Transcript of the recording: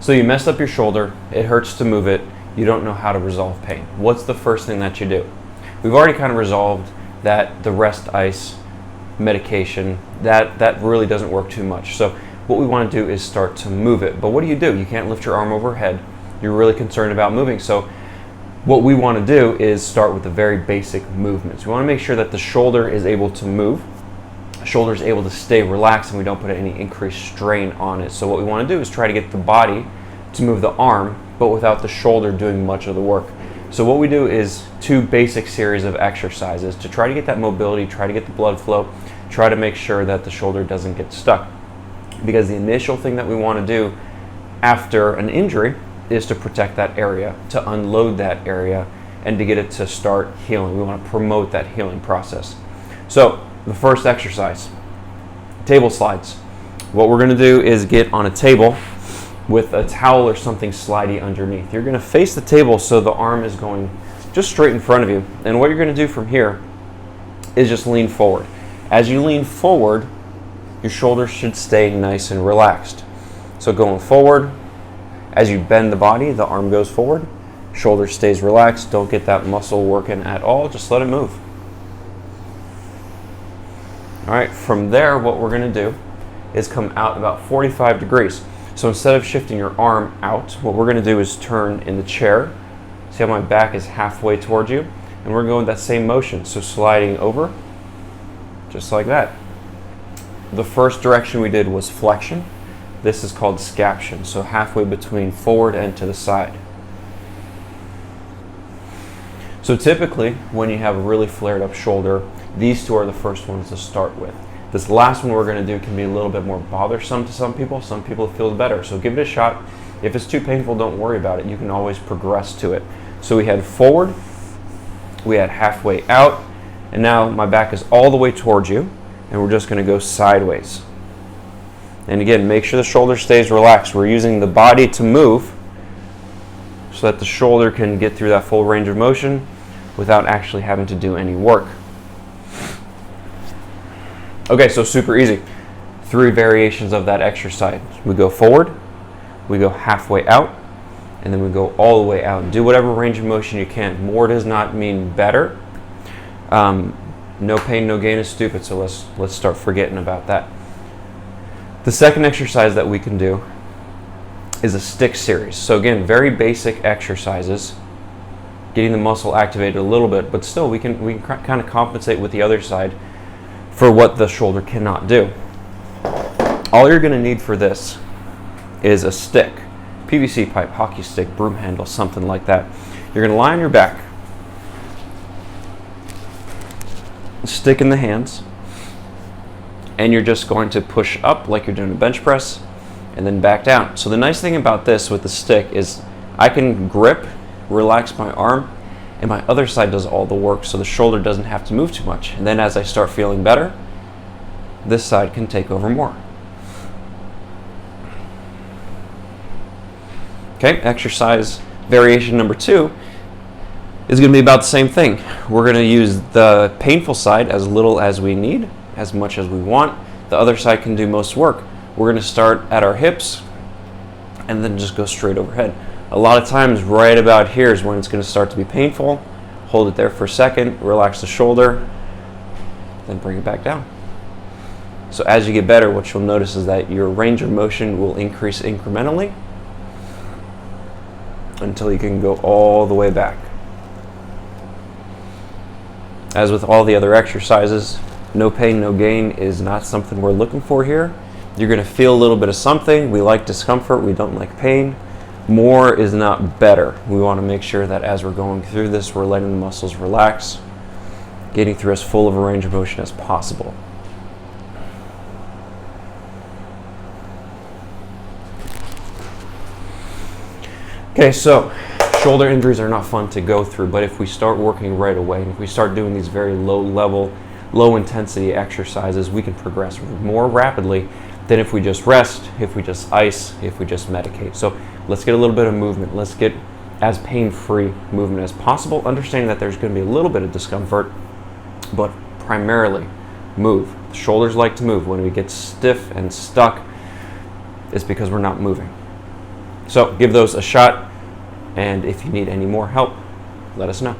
So you messed up your shoulder, it hurts to move it, you don't know how to resolve pain. What's the first thing that you do? We've already kind of resolved that the rest ice medication, that really doesn't work too much. So what we want to do is start to move it. But what do? You can't lift your arm overhead. You're really concerned about moving. So what we want to do is start with the very basic movements. We want to make sure that the shoulder is able to move, the shoulder is able to stay relaxed, and we don't put any increased strain on it. So what we want to do is try to get the body to move the arm, but without the shoulder doing much of the work. So what we do is 2 basic series of exercises to try to get that mobility, try to get the blood flow, try to make sure that the shoulder doesn't get stuck. Because the initial thing that we want to do after an injury is to protect that area, to unload that area, and to get it to start healing. We want to promote that healing process. So the first exercise, table slides. What we're going to do is get on a table with a towel or something slidey underneath. You're going to face the table so the arm is going just straight in front of you. And what you're going to do from here is just lean forward. As you lean forward, your shoulders should stay nice and relaxed. So going forward, as you bend the body, the arm goes forward, shoulder stays relaxed. Don't get that muscle working at all, just let it move. All right, from there, what we're going to do is come out about 45 degrees. So instead of shifting your arm out, what we're going to do is turn in the chair. See how my back is halfway towards you? And we're going that same motion, so sliding over, just like that. The first direction we did was flexion. This is called scaption, so halfway between forward and to the side. So typically, when you have a really flared up shoulder, these 2 are the first ones to start with. This last one we're going to do can be a little bit more bothersome to some people. Some people it feels better, so give it a shot. If it's too painful, don't worry about it. You can always progress to it. So we had forward, we had halfway out, and now my back is all the way towards you, and we're just going to go sideways. And again, make sure the shoulder stays relaxed. We're using the body to move so that the shoulder can get through that full range of motion without actually having to do any work. Okay, so super easy. 3 variations of that exercise. We go forward, we go halfway out, and then we go all the way out. Do whatever range of motion you can. More does not mean better. No pain, no gain is stupid, so let's start forgetting about that. The second exercise that we can do is a stick series. So again, very basic exercises, getting the muscle activated a little bit, but still we can kind of compensate with the other side for what the shoulder cannot do. All you're going to need for this is a stick, PVC pipe, hockey stick, broom handle, something like that. You're going to lie on your back, stick in the hands, and you're just going to push up like you're doing a bench press and then back down. So the nice thing about this with the stick is I can grip, relax my arm, and my other side does all the work, so the shoulder doesn't have to move too much. And then as I start feeling better, this side can take over more. Okay, exercise variation number 2 is going to be about the same thing. We're going to use the painful side as little as we need, as much as we want. The other side can do most work. We're going to start at our hips and then just go straight overhead. A lot of times right about here is when it's going to start to be painful. Hold it there for a second, relax the shoulder, then bring it back down. So as you get better, what you'll notice is that your range of motion will increase incrementally until you can go all the way back. As with all the other exercises, no pain, no gain is not something we're looking for here. You're going to feel a little bit of something. We like discomfort, we don't like pain. More is not better. We want to make sure that as we're going through this, we're letting the muscles relax, getting through as full of a range of motion as possible. Okay, so shoulder injuries are not fun to go through, but if we start working right away, and if we start doing these very low level, low intensity exercises, we can progress more rapidly than if we just rest, if we just ice, if we just medicate. So let's get a little bit of movement. Let's get as pain-free movement as possible, understanding that there's going to be a little bit of discomfort, but primarily move. The shoulders like to move. When we get stiff and stuck, it's because we're not moving. So give those a shot, and if you need any more help, let us know.